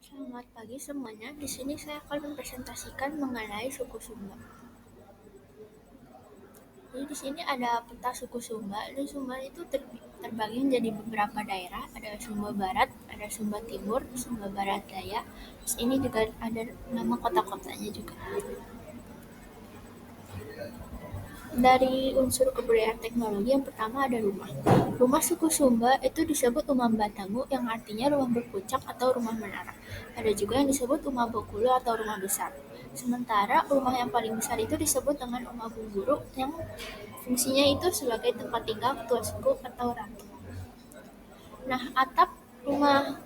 Selamat pagi semuanya. Di sini saya akan mempresentasikan mengenai suku Sumba. Jadi di sini ada peta suku Sumba. Di Sumba itu terbagi menjadi beberapa daerah. Ada Sumba Barat, ada Sumba Timur, Sumba Barat Daya. Terus ini juga ada nama kota-kotanya juga. Dari unsur kebudayaan teknologi yang pertama ada rumah. Rumah suku Sumba itu disebut Umam Batangu yang artinya rumah berpuncak atau rumah menara. Ada juga yang disebut Umah Bokulu atau rumah besar. Sementara rumah yang paling besar itu disebut dengan Umah Bungguru yang fungsinya itu sebagai tempat tinggal ketua suku atau ratu. Nah, atap rumah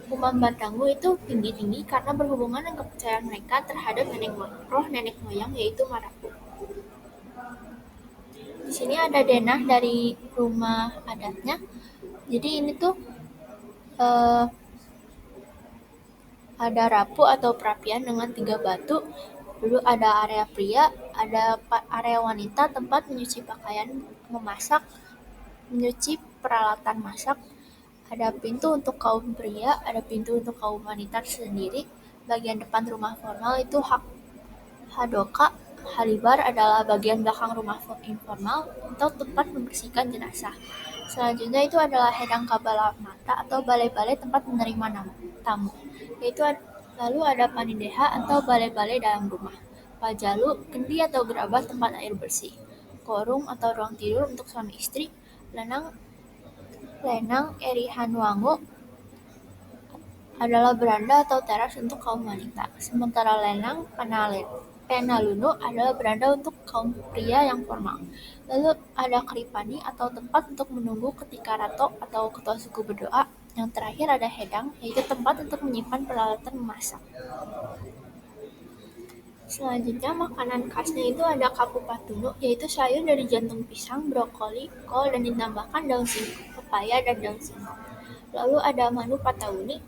Umam Batangu itu tinggi-tinggi karena berhubungan dengan kepercayaan mereka terhadap nenek moyang yaitu Marapu. Di sini ada denah dari rumah adatnya. Jadi ini tuh eh, ada rapu atau perapian dengan 3 batu. Dulu ada area pria, ada area wanita tempat menyuci pakaian, memasak, menyuci peralatan masak. Ada pintu untuk kaum pria, ada pintu untuk kaum wanita sendiri. Bagian depan rumah formal itu Hadoka. Halibar adalah bagian belakang rumah informal atau tempat membersihkan jenazah. Selanjutnya itu adalah hedang kabala mata atau balai-balai tempat menerima tamu. Yaitu lalu ada panideha atau balai-balai dalam rumah. Pajalu, kendi atau gerabah tempat air bersih. Korung atau ruang tidur untuk suami istri. Lenang Erihanwangu adalah beranda atau teras untuk kaum wanita, sementara lenang penalunu adalah beranda untuk kaum pria yang formal. Lalu ada keripani atau tempat untuk menunggu ketika rato atau ketua suku berdoa. Yang terakhir ada hedang, yaitu tempat untuk menyimpan peralatan memasak. Selanjutnya makanan khasnya itu ada kapu patunu, yaitu sayur dari jantung pisang, brokoli, kol, dan ditambahkan daun singkong, pepaya, dan daun singkong. Lalu ada manu patauni,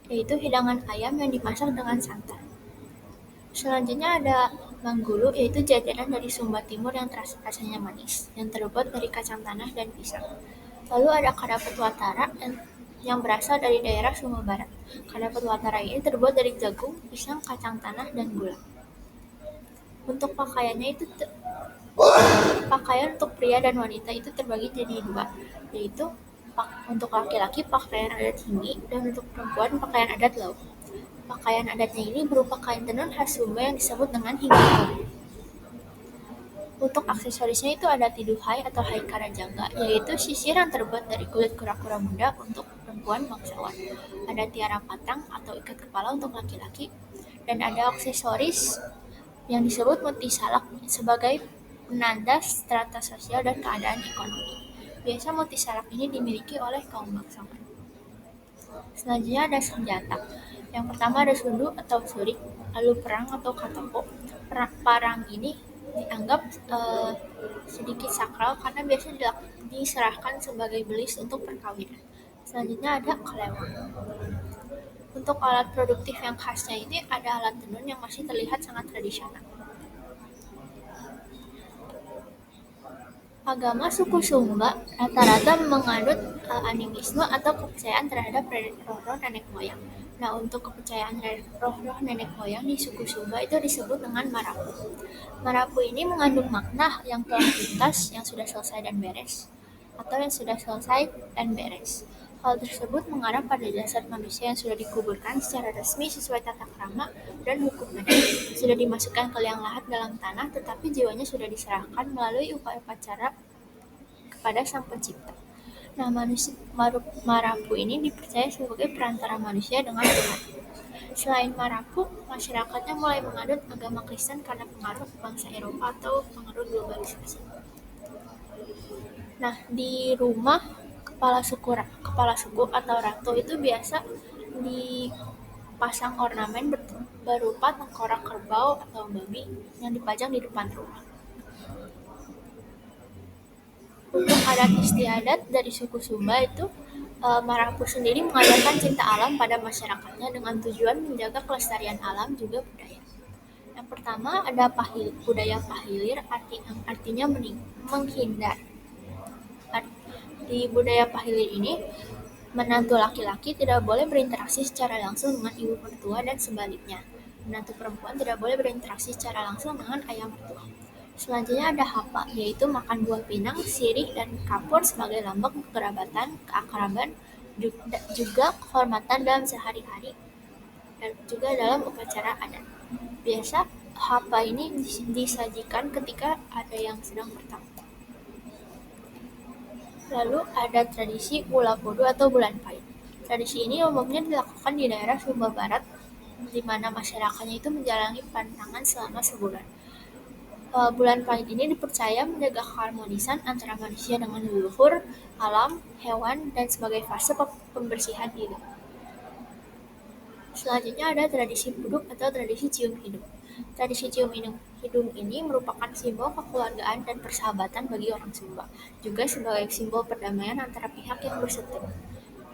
yaitu hidangan ayam yang dimasak dengan santan. Selanjutnya ada manggulu, yaitu jajanan dari Sumba Timur yang rasanya manis, yang terbuat dari kacang tanah dan pisang. Lalu ada kadapet watara yang berasal dari daerah Sumba Barat. Kadapet watara ini terbuat dari jagung, pisang, kacang tanah, dan gula. Untuk pakaiannya itu pakaian untuk pria dan wanita itu terbagi jadi 2, yaitu untuk laki-laki pakaian adat Hingi dan untuk perempuan pakaian adat Lau. Pakaian adatnya ini berupa kain tenun khas Sumba yang disebut dengan Hingi. Untuk aksesorisnya itu ada tiduhai atau hai karajangga, yaitu sisir yang terbuat dari kulit kura-kura muda untuk perempuan bangsawan. Ada tiara patang atau ikat kepala untuk laki-laki, dan ada aksesoris yang disebut multisalak sebagai penanda strata sosial dan keadaan ekonomi. Biasa multisalak ini dimiliki oleh kaum bangsawan. Selanjutnya ada senjata. Yang pertama ada sundu atau surik, lalu perang atau katoko. Parang ini dianggap sedikit sakral karena biasa diserahkan sebagai belis untuk perkawinan. Selanjutnya ada kelewang. Untuk alat produktif yang khasnya ini ada alat tenun yang masih terlihat sangat tradisional. Agama suku Sumba rata-rata menganut animisme atau kepercayaan terhadap roh-roh nenek moyang. Nah, untuk kepercayaan roh-roh nenek moyang di suku Sumba itu disebut dengan Marapu. Marapu ini mengandung makna yang telah tuntas, yang sudah selesai dan beres, atau yang sudah selesai dan beres. Hal tersebut mengarah pada jasad manusia yang sudah dikuburkan secara resmi sesuai tata krama dan hukum adat. Sudah dimasukkan ke liang lahat dalam tanah, tetapi jiwanya sudah diserahkan melalui upacara kepada Sang Pencipta. Nah, Marapu ini dipercaya sebagai perantara manusia dengan Tuhan. Selain Marapu, masyarakatnya mulai menganut agama Kristen karena pengaruh bangsa Eropa atau pengaruh globalisasi. Nah, di rumah kepala suku atau ratu itu biasa dipasang ornamen berupa tengkorak kerbau atau babi yang dipajang di depan rumah. Untuk adat istiadat dari suku Sumba itu, Marapu sendiri mengajarkan cinta alam pada masyarakatnya dengan tujuan menjaga kelestarian alam juga budaya. Yang pertama ada budaya pahilir, artinya menghindar. Di budaya pahilir ini, Menantu laki-laki tidak boleh berinteraksi secara langsung dengan ibu mertua dan sebaliknya. Menantu perempuan tidak boleh berinteraksi secara langsung dengan ayah mertua. Selanjutnya ada hapa, yaitu makan buah pinang, sirih, dan kapur sebagai lambang kekerabatan, keakraban, juga kehormatan dalam sehari-hari, dan juga dalam upacara adat. Biasa hapa ini disajikan ketika ada yang sedang bertamu. Lalu ada tradisi Ula Kudu atau Bulan Pait. Tradisi ini umumnya dilakukan di daerah Sumba Barat, di mana masyarakatnya itu menjalani pantangan selama sebulan. Bulan Pait ini dipercaya menjaga keharmonisan antara manusia dengan leluhur, alam, hewan, dan sebagai fase pembersihan diri. Selanjutnya ada tradisi Puduk atau tradisi cium hidung. Tradisi cium hidung ini merupakan simbol kekeluargaan dan persahabatan bagi orang Sumba, juga sebagai simbol perdamaian antara pihak yang berseteru.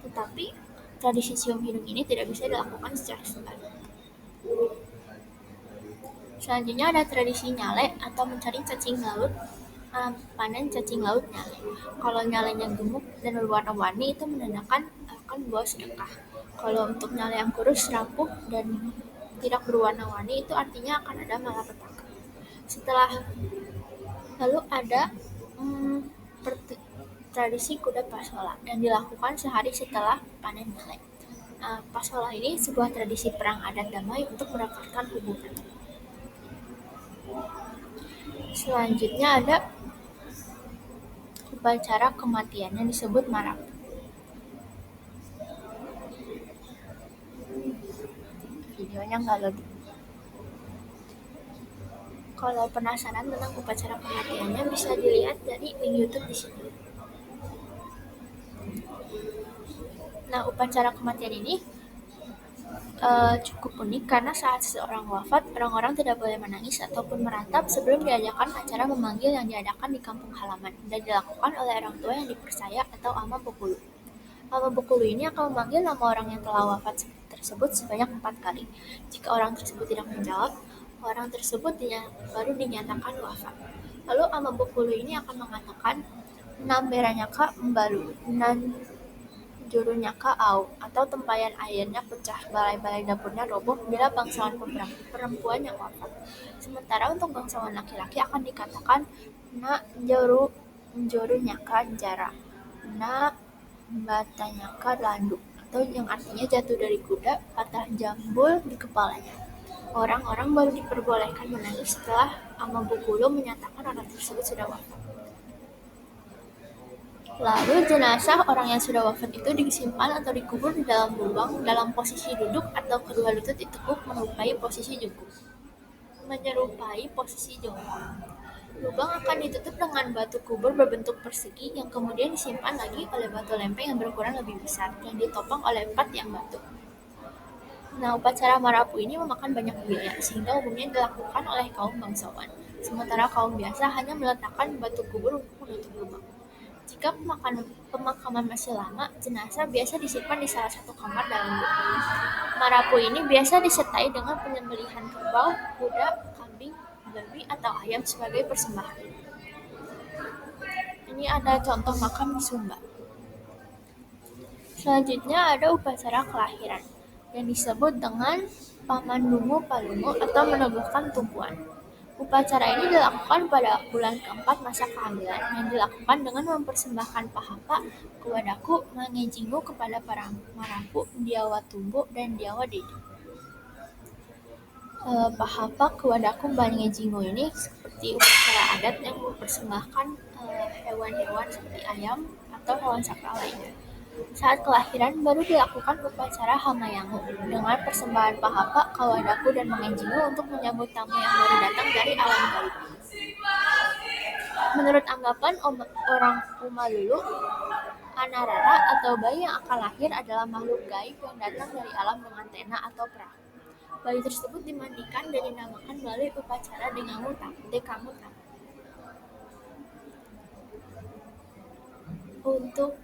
Tetapi, tradisi cium hidung ini tidak bisa dilakukan secara sembarangan. Selanjutnya ada tradisi nyale atau mencari cacing laut, panen cacing laut nyale. Kalau nyalenya gemuk dan berwarna-warni itu menandakan akan membawa sedekah. Kalau untuk nyale yang kurus, rapuh, dan tidak berwarna-warni itu artinya akan ada malapetaka. Lalu ada tradisi kuda pasola yang dilakukan sehari setelah panen nyale. Pasola ini sebuah tradisi perang adat damai untuk merekatkan hubungan. Selanjutnya ada upacara kematian yang disebut marap. Videonya nggak loading. Kalau penasaran tentang upacara kematiannya bisa dilihat dari link YouTube di sini. Nah, upacara kematian ini cukup unik karena saat seseorang wafat, orang-orang tidak boleh menangis ataupun merantap sebelum diadakan acara memanggil yang diadakan di kampung halaman dan dilakukan oleh orang tua yang dipercaya atau ama bokulu. Ama bokulu ini akan memanggil nama orang yang telah wafat tersebut sebanyak 4 kali. Jika orang tersebut tidak menjawab, orang tersebut baru dinyatakan wafat. Lalu ama bokulu ini akan mengatakan namberanyaka membalu, nan jurunyaka au, atau tempayan airnya pecah, balai-balai dapurnya roboh bila bangsawan perempuan yang wafat. Sementara untuk bangsawan laki-laki akan dikatakan na jurunyaka jara, na batanyaka landu, atau yang artinya jatuh dari kuda, patah jambul di kepalanya. Orang-orang baru diperbolehkan menangis setelah ama bokulu menyatakan orang tersebut sudah wafat. Lalu jenazah orang yang sudah wafat itu disimpan atau dikubur di dalam lubang dalam posisi duduk atau kedua lutut ditekuk menyerupai posisi jongkok. Lubang akan ditutup dengan batu kubur berbentuk persegi yang kemudian disimpan lagi oleh batu lempeng yang berukuran lebih besar yang ditopang oleh 4 tiang batu. Nah, upacara marapu ini memakan banyak biaya sehingga umumnya dilakukan oleh kaum bangsawan, sementara kaum biasa hanya meletakkan batu kubur untuk menutup lubang. Jika pemakaman masih lama, jenazah biasa disimpan di salah satu kamar dalam lubang. Marapu ini biasa disertai dengan penyembelihan kerbau, kuda, kambing, babi, atau ayam sebagai persembahan. Ini ada contoh makam di Sumba. Selanjutnya ada upacara kelahiran yang disebut dengan pamandungu palungu atau meneguhkan tumpuan. Upacara ini dilakukan pada bulan keempat masa kehamilan yang dilakukan dengan mempersembahkan pahapa, kewadaku, mangejingu kepada para marapu, diawa tumbu, dan diawa dedi. Pahapa, kewadaku, mangejingu ini seperti upacara adat yang mempersembahkan hewan-hewan seperti ayam atau hewan sakral lainnya. Saat kelahiran baru dilakukan upacara hamayangu dengan persembahan pahapa, kawadaku, dan mangejingu untuk menyambut tamu yang baru datang dari alam gaib. Menurut anggapan orang Umalulu, Anarara atau bayi yang akan lahir adalah makhluk gaib yang datang dari alam dengan tena atau perahu. Bayi tersebut dimandikan dan dinamakan melalui upacara Dekamu Tamu. Untuk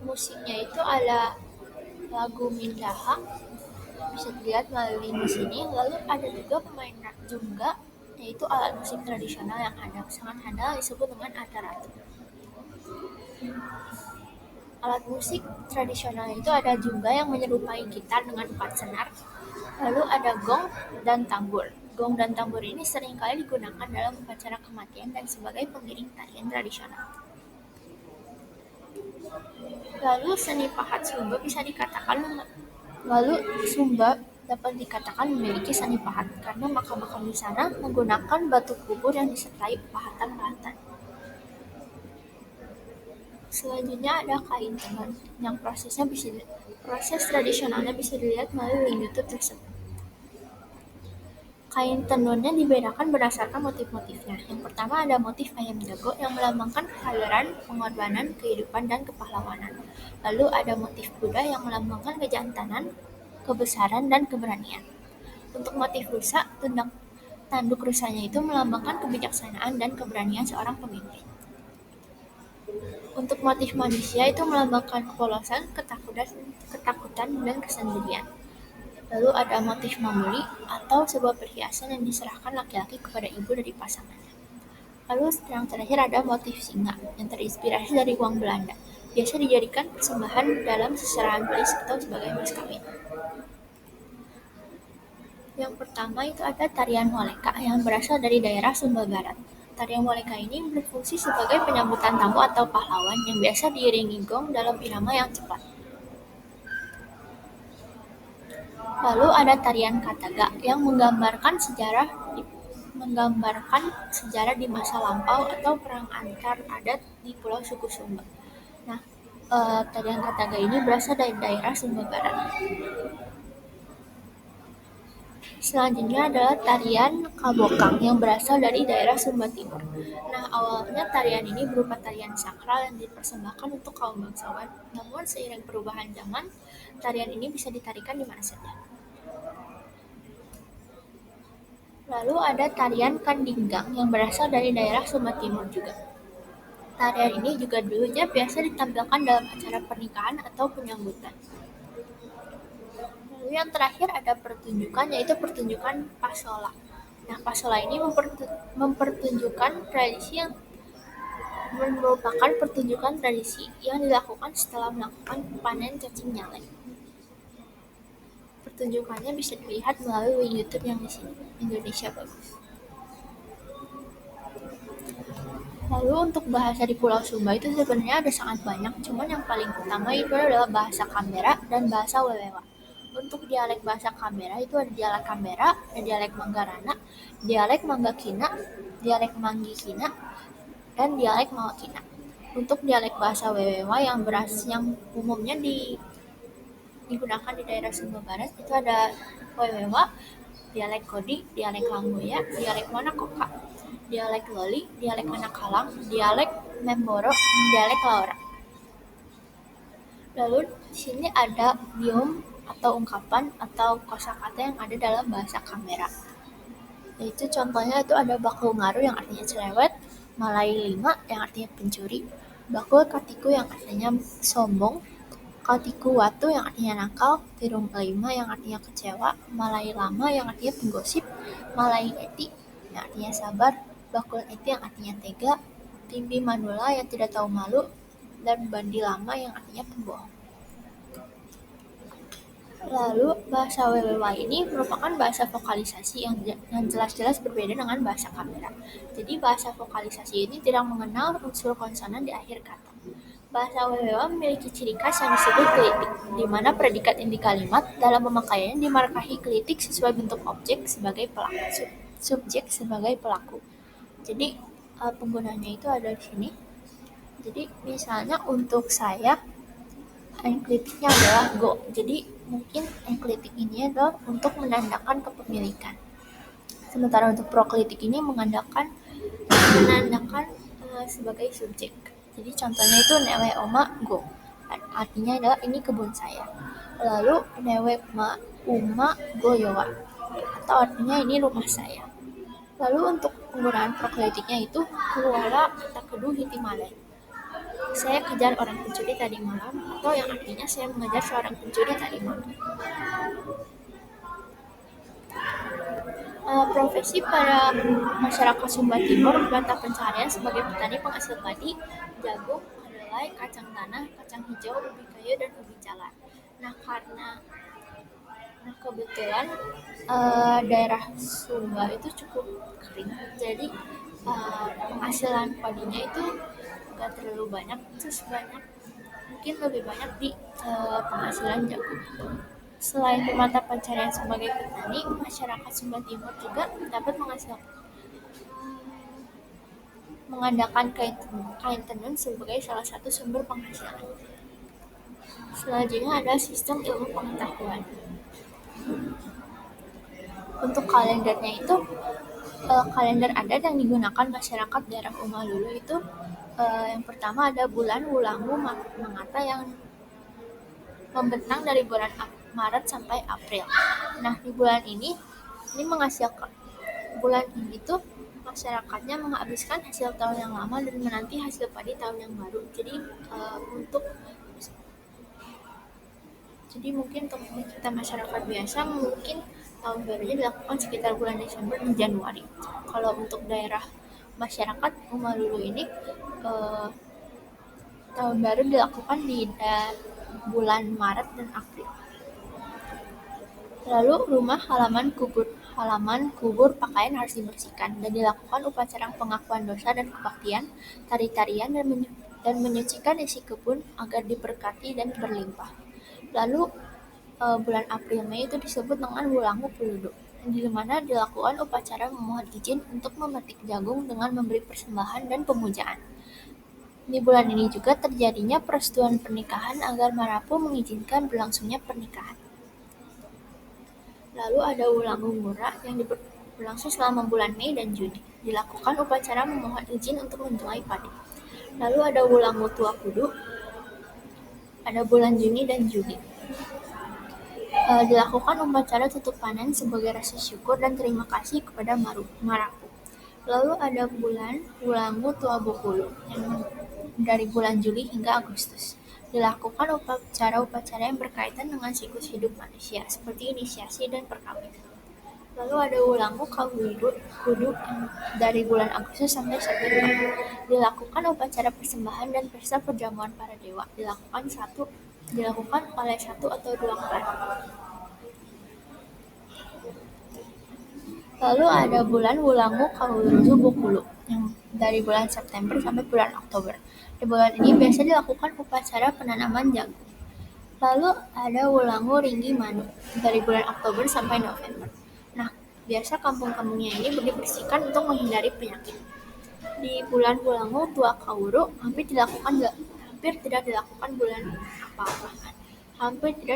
musiknya itu ada lagu Mindaha, bisa dilihat melalui di sini. Lalu ada juga pemain jungga, yaitu alat musik tradisional yang sangat handal disebut dengan ataratu. Alat musik tradisional itu ada jungga yang menyerupai gitar dengan 4 senar, lalu ada gong dan tambur. Gong dan tambur ini seringkali digunakan dalam upacara kematian dan sebagai pengiring tarian tradisional. Lalu seni pahat Sumba dapat dikatakan memiliki seni pahat karena makam-makam di sana menggunakan batu kubur yang disertai pahatan-pahatan. Selanjutnya ada kain tenun yang proses tradisionalnya bisa dilihat melalui link YouTube tersebut. Kain tenunnya dibedakan berdasarkan motif-motifnya. Yang pertama ada motif ayam jago yang melambangkan kesadaran, pengorbanan, kehidupan, dan kepahlawanan. Lalu ada motif kuda yang melambangkan kejantanan, kebesaran, dan keberanian. Untuk motif rusa, tanduk rusanya itu melambangkan kebijaksanaan dan keberanian seorang pemimpin. Untuk motif manusia itu melambangkan kepolosan, ketakutan, dan kesendirian. Lalu ada motif mamuli atau sebuah perhiasan yang diserahkan laki-laki kepada ibu dari pasangannya. Lalu yang terakhir ada motif singa yang terinspirasi dari uang Belanda. Biasa dijadikan persembahan dalam seserahan pelis atau sebagai mas kawin. Yang pertama itu ada tarian Moleka yang berasal dari daerah Sumba Barat. Tarian Moleka ini berfungsi sebagai penyambutan tamu atau pahlawan yang biasa diiringi gong dalam irama yang cepat. Lalu ada tarian Kataga yang menggambarkan sejarah di masa lampau atau perang antar adat di Pulau Suku Sumba. Nah, tarian Kataga ini berasal dari daerah Sumba Barat. Selanjutnya adalah tarian Kabokang yang berasal dari daerah Sumba Timur. Nah, awalnya tarian ini berupa tarian sakral yang dipersembahkan untuk kaum bangsawan. Namun seiring perubahan zaman, tarian ini bisa ditarikan di mana saja. Lalu ada tarian Kandinggang yang berasal dari daerah Sumba Timur juga. Tarian ini juga dulunya biasa ditampilkan dalam acara pernikahan atau penyambutan. Lalu yang terakhir ada pertunjukan, yaitu pertunjukan Pasola. Nah, Pasola ini merupakan tradisi yang dilakukan setelah melakukan panen cacing nyalek. Pertunjukannya bisa dilihat melalui link YouTube yang di sini, Indonesia Bagus. Lalu untuk bahasa di Pulau Sumba itu sebenarnya ada sangat banyak, cuman yang paling utama itu adalah bahasa Kambera dan bahasa Wewewa. Untuk dialek bahasa Kambera itu ada dialek Kambera, ada dialek Manggarana, dialek Manggakina, dialek Manggikina, dan dialek Mawakina. Untuk dialek bahasa Wewewa yang umumnya digunakan di daerah Sumba Barat itu ada Wewewa, dialek Kodi, dialek Langgoya, dialek Manakoka, dialek Loli, dialek Anak-Halang, dialek Memboro, dan dialek Laora. Lalu di sini ada biom atau ungkapan atau kosakata yang ada dalam bahasa Kambera. Yaitu contohnya itu ada bakul ngaru yang artinya cerewet, malai lima yang artinya pencuri, bakul katiku yang artinya sombong, katiku watu yang artinya nakal, tirung lima yang artinya kecewa, malai lama yang artinya penggosip, malai eti yang artinya sabar, bakul eti yang artinya tega, timbi manula yang tidak tahu malu, dan bandi lama yang artinya pembohong. Lalu bahasa Wewewa ini merupakan bahasa vokalisasi yang jelas-jelas berbeda dengan bahasa Kambera. Jadi bahasa vokalisasi ini tidak mengenal unsur konsonan di akhir kata. Bahasa Wewewa memiliki ciri khas yang disebut kelitik, di mana predikat inti kalimat dalam pemakaiannya dimarkahi kelitik sesuai bentuk objek sebagai pelaku, subjek sebagai pelaku. Jadi penggunanya itu ada di sini. Jadi misalnya untuk saya enklitiknya adalah go. Jadi mungkin enklitik ini adalah untuk menandakan kepemilikan. Sementara untuk proklitik ini menandakan sebagai subjek. Jadi contohnya itu newe oma go. Artinya adalah ini kebun saya. Lalu newe ma uma go yowa. Atau artinya ini rumah saya. Lalu untuk penggunaan proklitiknya itu kuala takedu hitimalai. Saya kejar orang pencuri tadi malam, atau yang artinya saya mengejar seorang pencuri tadi malam. Profesi pada masyarakat Sumba Timur mata pencaharian sebagai petani penghasil padi, jagung, kedelai, kacang tanah, kacang hijau, ubi kayu, dan ubi jalar. Nah, kebetulan daerah Sumba itu cukup kering, jadi penghasilan padinya itu nggak terlalu banyak, terus mungkin lebih banyak di penghasilan jagung. Selain mata pencarian sebagai petani, masyarakat Sumba Timur juga dapat mengadakan kain tenun sebagai salah satu sumber penghasilan. Selanjutnya ada sistem ilmu pengetahuan. Untuk kalendernya itu kalender adat yang digunakan masyarakat daerah Umalulu itu yang pertama ada bulan Wulangu Mangata yang membentang dari bulan Maret sampai April. Nah, di bulan ini menghasilkan bulan ini tuh masyarakatnya menghabiskan hasil tahun yang lama dan menanti hasil padi tahun yang baru. Jadi mungkin untuk kita masyarakat biasa mungkin tahun barunya dilakukan sekitar bulan Desember dan Januari. Kalau untuk daerah masyarakat Umalulu ini tahun baru dilakukan di bulan Maret dan April. Lalu halaman kubur pakaian harus dibersihkan dan dilakukan upacara pengakuan dosa dan kebaktian, tari-tarian dan menyucikan isi kebun agar diberkati dan berlimpah. Lalu bulan April Mei itu disebut dengan Wulangu Puludu, di mana dilakukan upacara memohon izin untuk memetik jagung dengan memberi persembahan dan pemujaan. Di bulan ini juga terjadinya persetujuan pernikahan agar Marapu mengizinkan berlangsungnya pernikahan. Lalu ada Wulangu Ngura yang berlangsung selama bulan Mei dan Juni. Dilakukan upacara memohon izin untuk menuai padi. Lalu ada Wulangu Tua Kudu, ada bulan Juni dan Juli. Dilakukan upacara tutup panen sebagai rasa syukur dan terima kasih kepada Marapu. Lalu ada bulan Wulangu Tua Bokulu yang dari bulan Juli hingga Agustus. Dilakukan upacara-upacara yang berkaitan dengan siklus hidup manusia, seperti inisiasi dan perkawinan. Lalu ada Wulangu Kudu yang dari bulan Agustus sampai September. Dilakukan upacara persembahan dan pesta perjamuan para dewa. Dilakukan oleh 1 atau 2 klan. Lalu ada bulan Wulangu Kawulunju Bokulu yang dari bulan September sampai bulan Oktober. Di bulan ini biasa dilakukan upacara penanaman jagung. Lalu ada Wulangu Ringgi Manu dari bulan Oktober sampai November. Nah, biasa kampung-kampungnya ini dibersihkan untuk menghindari penyakit. Di bulan Wulangu Tua Kawuru hampir tidak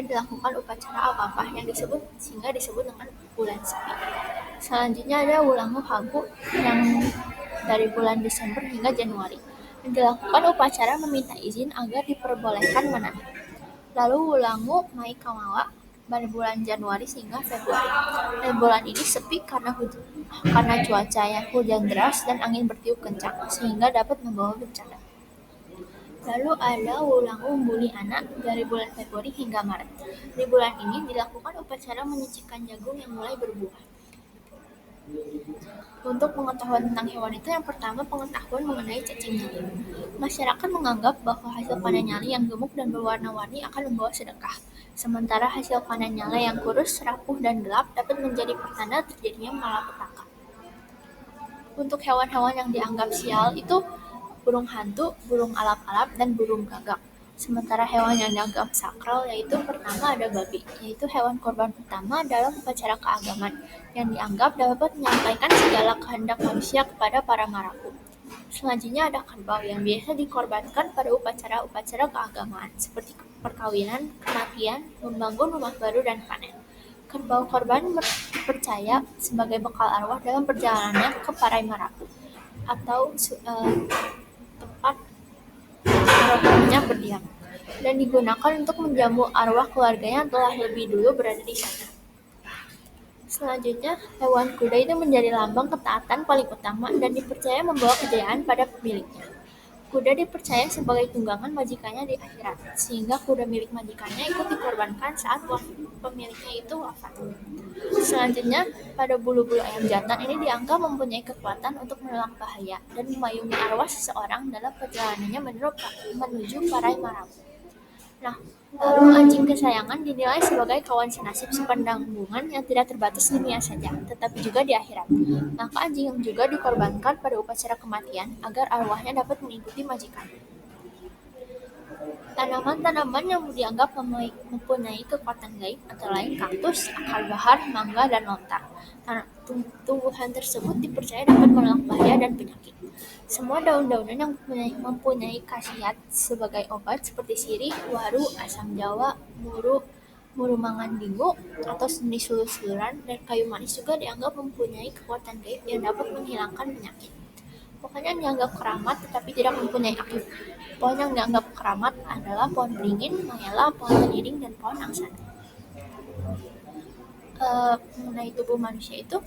dilakukan upacara apa-apa sehingga disebut dengan bulan sepi. Selanjutnya ada Wulangu Hagu yang dari bulan Desember hingga Januari. Dilakukan upacara meminta izin agar diperbolehkan menanam. Lalu Wulangu Mai Kamawa pada bulan Januari hingga Februari. Dan bulan ini sepi karena cuaca yang hujan deras dan angin bertiup kencang sehingga dapat membawa bencana. Lalu ada Wulangu Mbuli Anak dari bulan Februari hingga Maret. Di bulan ini dilakukan upacara menyucikan jagung yang mulai berbuah. Untuk pengetahuan tentang hewan itu, yang pertama pengetahuan mengenai cacing nyali. Masyarakat menganggap bahwa hasil panen nyali yang gemuk dan berwarna-warni akan membawa sedekah. Sementara hasil panen nyale yang kurus, rapuh, dan gelap dapat menjadi pertanda terjadinya malapetaka. Untuk hewan-hewan yang dianggap sial itu burung hantu, burung alap-alap, dan burung gagak. Sementara hewan yang dianggap sakral yaitu pertama ada babi, yaitu hewan korban utama dalam upacara keagamaan yang dianggap dapat menyampaikan segala kehendak manusia kepada para Marapu. Selanjutnya ada kerbau yang biasa dikorbankan pada upacara-upacara keagamaan seperti perkawinan, kematian, membangun rumah baru, dan panen. Kerbau korban dipercaya sebagai bekal arwah dalam perjalanan ke Parai Marapu atau tempat rohaninya berdiam, dan digunakan untuk menjamu arwah keluarganya yang telah lebih dulu berada di sana. Selanjutnya, hewan kuda itu menjadi lambang ketaatan paling utama dan dipercaya membawa kejayaan pada pemiliknya. Kuda dipercaya sebagai tunggangan majikannya di akhirat, sehingga kuda milik majikannya ikut dikorbankan saat pemiliknya itu wafat. Selanjutnya, pada bulu-bulu ayam jantan ini dianggap mempunyai kekuatan untuk menolak bahaya dan memayungi arwah seseorang dalam perjalanannya menuju parai Marabu. Nah, lalu anjing kesayangan dinilai sebagai kawan senasib sepandang-bungan yang tidak terbatas di dunia saja, tetapi juga di akhirat. Maka anjing yang juga dikorbankan pada upacara kematian agar arwahnya dapat mengikuti majikan. Tanaman-tanaman yang dianggap mempunyai kekuatan gaib antara lain kaktus, akar bahar, mangga, dan lontar. Tumbuhan tersebut dipercaya dapat menolak bahaya dan penyakit. Semua daun-daunan yang mempunyai khasiat sebagai obat seperti sirih, waru, asam jawa, muru mangandingo atau jenis suluran dan kayu manis juga dianggap mempunyai kekuatan gaib yang dapat menghilangkan penyakit. Pokoknya yang dianggap keramat tetapi tidak mempunyai akibat. Pohon yang dianggap keramat adalah pohon beringin, mayala, pohon teniring, dan pohon angsana. Mengenai tubuh manusia itu,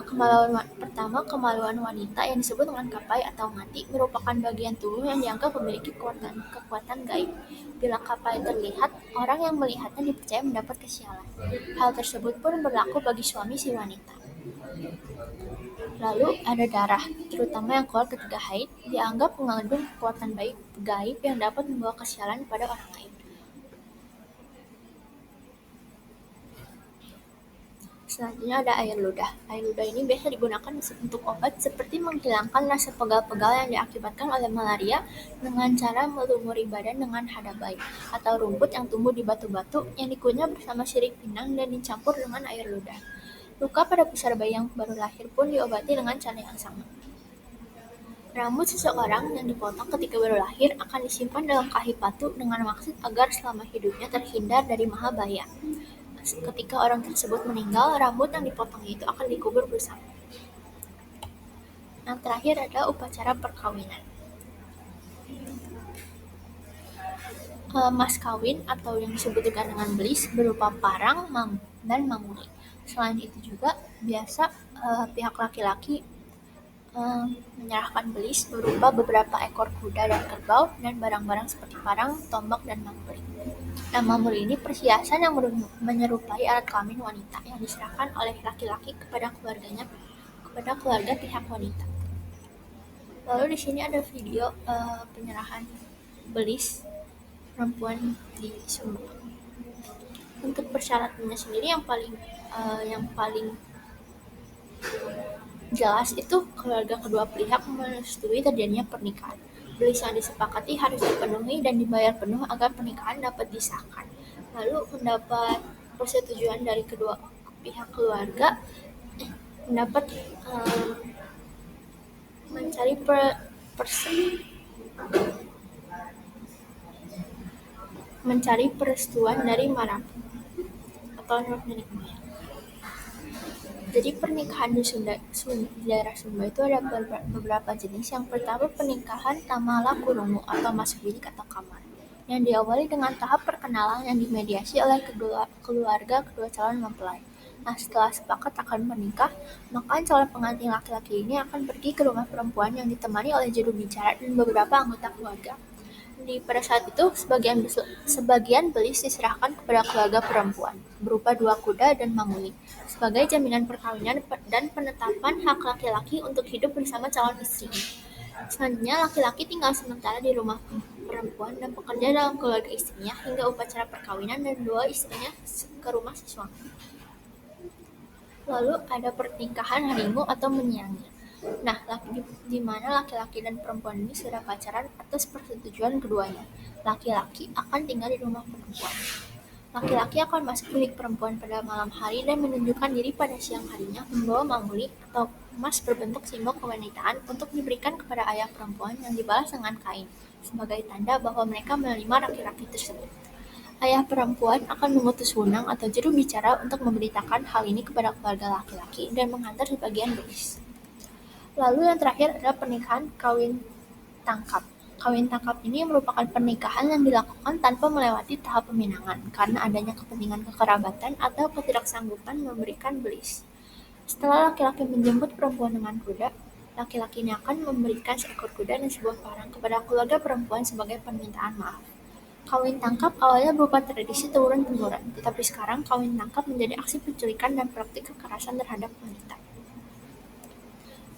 kemaluan wanita yang disebut dengan kapai atau ngati merupakan bagian tubuh yang dianggap memiliki kekuatan gaib. Bila kapai terlihat, orang yang melihatnya dipercaya mendapat kesialan. Hal tersebut pun berlaku bagi suami si wanita. Lalu ada darah, terutama yang keluar ketika haid, dianggap mengandung kekuatan gaib yang dapat membawa kesialan pada orang lain. Selanjutnya ada air ludah. Air ludah ini biasa digunakan untuk obat seperti menghilangkan rasa pegal-pegal yang diakibatkan oleh malaria dengan cara melumuri badan dengan hadabai atau rumput yang tumbuh di batu-batu yang dikunyah bersama sirih pinang dan dicampur dengan air ludah. Luka pada pusar bayi yang baru lahir pun diobati dengan cara yang sama. Rambut seseorang yang dipotong ketika baru lahir akan disimpan dalam kahit batu dengan maksud agar selama hidupnya terhindar dari maha bahaya. Ketika orang tersebut meninggal, rambut yang dipotongnya itu akan dikubur bersama. Yang terakhir adalah upacara perkawinan. Mas kawin atau yang disebut juga dengan belis berupa parang dan mamuli. Selain itu juga biasa pihak laki-laki menyerahkan belis berupa beberapa ekor kuda dan kerbau dan barang-barang seperti parang, tombak, dan mamuli. Nah, mamuli ini perhiasan yang menyerupai alat kelamin wanita yang diserahkan oleh laki-laki kepada keluarga pihak wanita. Lalu di sini ada video penyerahan belis perempuan di Sumba. Untuk persyaratannya sendiri yang paling jelas itu keluarga kedua pihak merestui terjadinya pernikahan. Belis yang disepakati harus dipenuhi dan dibayar penuh agar pernikahan dapat disahkan. Lalu mendapat persetujuan dari kedua pihak keluarga mendapat mencari perestuan dari marabu atau nenek moyang. Jadi pernikahan di daerah Sumba itu ada beberapa jenis. Yang pertama pernikahan tamala kurungu atau masuk bilik atau kamar, yang diawali dengan tahap perkenalan yang dimediasi oleh keluarga kedua calon mempelai. Nah, setelah sepakat akan menikah, maka calon pengantin laki-laki ini akan pergi ke rumah perempuan yang ditemani oleh juru bicara dan beberapa anggota keluarga. Pada saat itu, sebagian belis diserahkan kepada keluarga perempuan, berupa 2 kuda dan mamuli, sebagai jaminan perkawinan dan penetapan hak laki-laki untuk hidup bersama calon istrinya. Selanjutnya, laki-laki tinggal sementara di rumah perempuan dan bekerja dalam keluarga istrinya hingga upacara perkawinan dan 2 istrinya ke rumah si suami. Lalu ada pernikahan harimau atau menyiangi. Nah, di mana laki-laki dan perempuan ini sudah pacaran atas persetujuan keduanya. Laki-laki akan tinggal di rumah perempuan. Laki-laki akan masuk bilik perempuan pada malam hari dan menunjukkan diri pada siang harinya membawa mamuli atau emas berbentuk simbol kewanitaan untuk diberikan kepada ayah perempuan yang dibalas dengan kain, sebagai tanda bahwa mereka menerima laki-laki tersebut. Ayah perempuan akan mengutus wunang atau juru bicara untuk memberitakan hal ini kepada keluarga laki-laki dan menghantar sebagian belis. Lalu yang terakhir adalah pernikahan kawin tangkap. Kawin tangkap ini merupakan pernikahan yang dilakukan tanpa melewati tahap peminangan karena adanya kepentingan kekerabatan atau ketidaksanggupan memberikan belis. Setelah laki-laki menjemput perempuan dengan kuda, Laki-laki ini akan memberikan seekor kuda dan sebuah parang kepada keluarga perempuan sebagai permintaan maaf. Kawin tangkap awalnya berupa tradisi turun-temurun, tetapi sekarang kawin tangkap menjadi aksi penculikan dan praktik kekerasan terhadap wanita.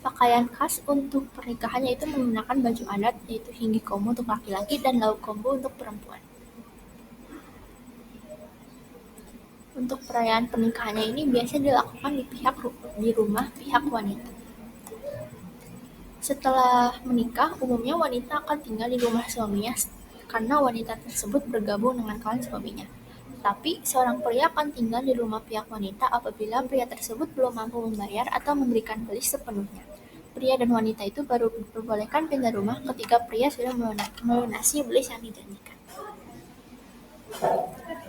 Pakaian khas untuk pernikahan yaitu menggunakan baju adat, yaitu hinggi-komo untuk laki-laki dan lauk-kombu untuk perempuan. Untuk perayaan pernikahannya ini biasanya dilakukan di rumah pihak wanita. Setelah menikah, umumnya wanita akan tinggal di rumah suaminya karena wanita tersebut bergabung dengan kawan suaminya. Tapi seorang pria akan tinggal di rumah pihak wanita apabila pria tersebut belum mampu membayar atau memberikan belis sepenuhnya. Pria dan wanita itu baru diperbolehkan pindah rumah ketika pria sudah melunasi belis yang dijanjikan.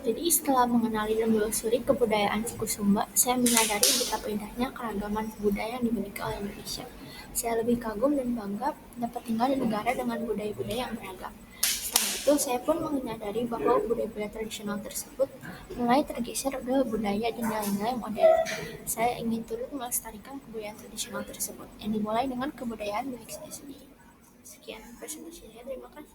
Jadi setelah mengenali dan menelusuri kebudayaan suku Sumba, saya menyadari betapa indahnya keragaman budaya yang dimiliki oleh Indonesia. Saya lebih kagum dan bangga dapat tinggal di negara dengan budaya-budaya yang beragam. Setelah itu, saya pun menyadari bahwa budaya-budaya tradisional tersebut mulai tergeser ke budaya dan nilai-nilai modern. Saya ingin turut melestarikan kebudayaan tradisional tersebut, yang dimulai dengan kebudayaan milik saya sendiri. Sekian presentasi saya, terima kasih.